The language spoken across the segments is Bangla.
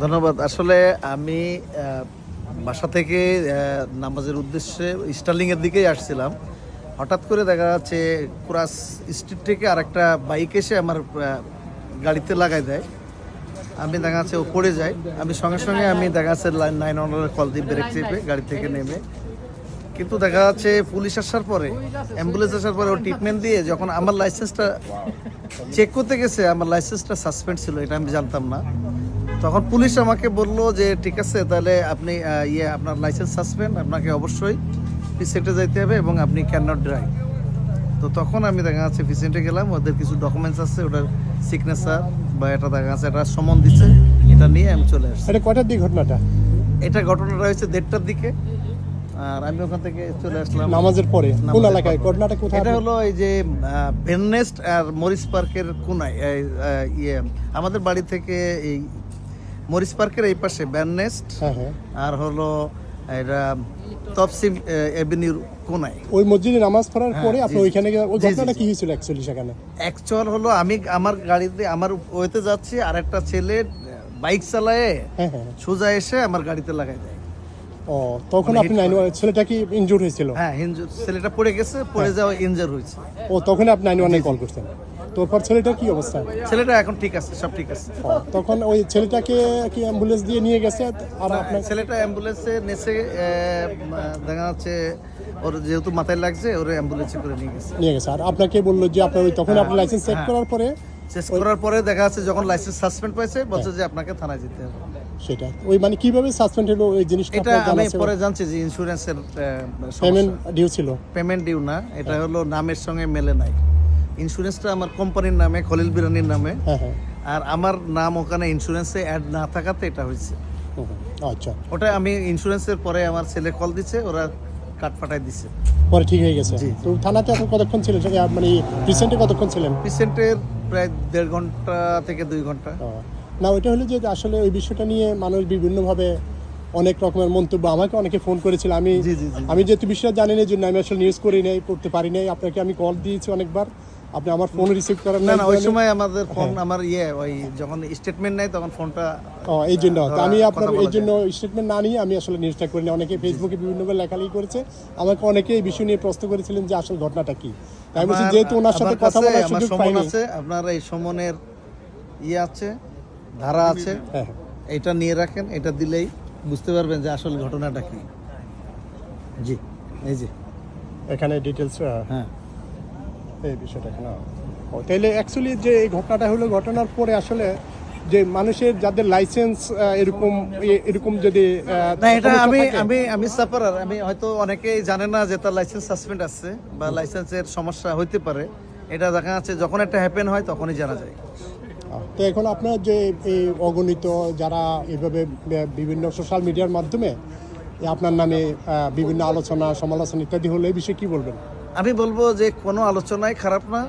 ধন্যবাদ। আসলে আমি বাসা থেকে নামাজের উদ্দেশ্যে স্টার্লিংয়ের দিকেই আসছিলাম। হঠাৎ করে দেখা যাচ্ছে ক্রস স্ট্রিট থেকে আরেকটা বাইক এসে আমার গাড়িতে লাগাই দেয়। আমি দেখা যাচ্ছে ও পড়ে যায়। আমি সঙ্গে সঙ্গে দেখা যাচ্ছে 911 কল দিই ব্রেক চেপে গাড়ি থেকে নেমে। কিন্তু দেখা যাচ্ছে পুলিশ আসার পরে, অ্যাম্বুলেন্স আসার পরে ও ট্রিটমেন্ট দিয়ে যখন আমার লাইসেন্সটা চেক করতে গেছে, আমার লাইসেন্সটা সাসপেন্ড ছিল, এটা আমি জানতাম না। তখন পুলিশ আমাকে বললো যে ঠিক আছে, তাহলে আপনি আপনার লাইসেন্স সাসপেন্ড, আপনাকে অবশ্যই পিসেন্টে যাইতে হবে এবং আপনি ক্যান নট ড্রাইভ। তো তখন আমি দেখা যাচ্ছে পিসেন্টে গেলাম, ওদের কিছু ডকুমেন্টস আছে, ওটার সিগনেচার বা এটা দেখা যাচ্ছে এটা সমন দিচ্ছে, এটা নিয়ে আমি চলে আসছি। এটা কয়টার দিকে ঘটনাটা? এটা ঘটনাটা হয়েছে 1:30টার দিকে, আর আমি ওখান থেকে চলে আসলাম নামাজের পরে। কোন এলাকায় ঘটনাটা? কোথায়? এটা হলো এই যে ভেননেস্ট আর মরিস পার্কের কোনায়, আমাদের বাড়ি থেকে এই মরিস পার্কের এই পাশে ভেননেস্ট, আর হলো এটা তপসিম এভিনিউর কোনায়। ওই মসজিদে নামাজ পড়ার পরে আপনি ওইখানে গিয়ে ওই ঘটনাটা কি হয়েছিল অ্যাকচুয়ালি সেখানে? অ্যাকচুয়াল হলো আমি আমার গাড়িতে আমার ওয়েতে যাচ্ছি, আর একটা ছেলে বাইক চালায় সোজা এসে আমার গাড়িতে লাগাই দেয়। ও, তখন আপনি ছেলেটা কি ইনজুর হয়েছিল? হ্যাঁ, ছেলেটা পড়ে গেছে, পড়ে যাওয়া ইনজুর হয়েছে। ও, তখন আপনি 911 কল করছেন। তারপর ছেলেটার কি অবস্থা? ছেলেটা এখন ঠিক আছে, সব ঠিক আছে। তখন ওই ছেলেটাকে কি অ্যাম্বুলেন্স দিয়ে নিয়ে গেছে? আর আপনার ছেলেটা অ্যাম্বুলেন্সে নেছে, দেখা যাচ্ছে ওর যেহেতু মাথায় লাগছে, ওর অ্যাম্বুলেন্সে করে নিয়ে গেছে। আর আপনাকে বললো যে আপনার ওই তখন আপনি লাইসেন্স চেক করার পরে দেখা যাচ্ছে যখন লাইসেন্স সাসপেন্ড পাইছে, বলছে যে আপনাকে থানায় যেতে হবে। সেটা ওই মানে কিভাবে সাসপেন্ড হলো ওই জিনিসটা? এটা আমি পরে জানছি যে ইন্স্যুরেন্সের পেমেন্ট ডিউ ছিল। পেমেন্ট ডিউ না, এটা হলো নামের সঙ্গে মেলে নাই। ইন্স্যুরেন্সটা আমার কোম্পানির নামে, খলিল বিরানির নামে, আর আমার নাম ওখানে ইন্স্যুরেন্সে অ্যাড না থাকাতে এটা হয়েছে। আচ্ছা, ওটা আমি ইন্স্যুরেন্সের পরে আমার ছেলে কল দিচ্ছে, ওরা কাট পাঠাই দিচ্ছে, পরে ঠিক হয়ে গেছে। তো থানাতে আপনি কতক্ষণ ছিলেন? মানে পেশেন্টে কতক্ষণ ছিলেন? পেশেন্টের প্রায় 1.5 ঘন্টা থেকে 2 ঘন্টা। না, ওইটা হলো যে আসলে ওই বিষয়টা নিয়ে মানুষ বিভিন্নভাবে অনেক রকমের মন্তব্য, আমাকে অনেকে ফোন করেছিল। আমি যেহেতু বিষয়টা জানি না, জন্য আমি আসলে নিউজ করি নাই, করতে পারি নাই। আপনাকে আমি কল দিয়েছি অনেকবার, আপনি আমার ফোন রিসিভ করেন না। ওই সময় আমাদের ফোন আমার ওই যখন স্টেটমেন্ট নেয় তখন ফোনটা এই জন্য আমি আপনার এই জন্য স্টেটমেন্ট না নিয়ে আমি আসলে নিউজটা করি না। অনেকে ফেসবুকে বিভিন্নভাবে লেখালেখি করেছে, আমাকে অনেকে এই বিষয় নিয়ে প্রশ্ন করেছিলেন যে আসলে ঘটনাটা কি। আমি বলছি যেহেতু ওনার সাথে কথা বলার সুযোগ পাইনি, আপনার এই সমনের আছে, ধারা আছে, এটা নিয়ে রাখেন, এটা দিলেই বুঝতে পারবেন যে আসলে ঘটনাটা কি। জি, এই যে এখানে ডিটেলস, হ্যাঁ, এই বিষয়টা এখানে। তাইলে অ্যাকচুয়ালি যে এই ঘটনাটা হলো, ঘটনার পরে আসলে যে মানুষের যাদের লাইসেন্স এরকম যদি না, এটা আমি সাপারার, আমি হয়তো অনেকেই জানে না যে তার লাইসেন্স সাসপেন্ড আছে বা লাইসেন্সের সমস্যা হইতে পারে। এটা দেখা যাচ্ছে যখন একটা হ্যাপেন হয় তখনই জানা যায়। তো এখন আপনার যে এই অগণিত যারা এইভাবে বিভিন্ন সোশ্যাল মিডিয়ার মাধ্যমে আপনার নামে বিভিন্ন আলোচনা সমালোচনা ইত্যাদি হলো, এই বিষয়ে কি বলবেন? আমি বলবো যে কোনো আলোচনাই খারাপ না।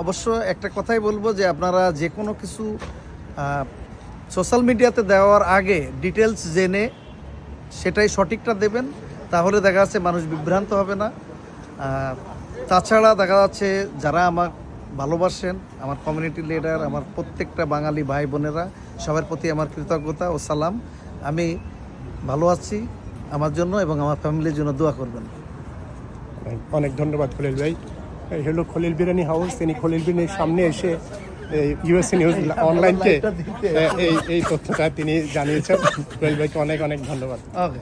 অবশ্য একটা কথাই বলবো যে আপনারা যে কোনো কিছু সোশ্যাল মিডিয়াতে দেওয়ার আগে ডিটেলস জেনে সেটাই সঠিকটা দেবেন, তাহলে দেখা যাচ্ছে মানুষ বিভ্রান্ত হবে না। তাছাড়া দেখা যাচ্ছে যারা আমার ভালোবাসেন, আমার কমিউনিটি লিডার, আমার প্রত্যেকটা বাঙালি ভাই বোনেরা, সবার প্রতি আমার কৃতজ্ঞতা ও সালাম। আমি ভালো আছি, আমার জন্য এবং আমার ফ্যামিলির জন্য দোয়া করবেন। অনেক ধন্যবাদ খলিল ভাই। এই হলো খলিল বিরানি হাউস। তিনি খলিল বিরানির সামনে এসে ইউএসএ নিউজ অনলাইনকে এই তথ্যটা তিনি জানিয়েছেন। খলিল ভাইকে অনেক অনেক ধন্যবাদ। ওকে।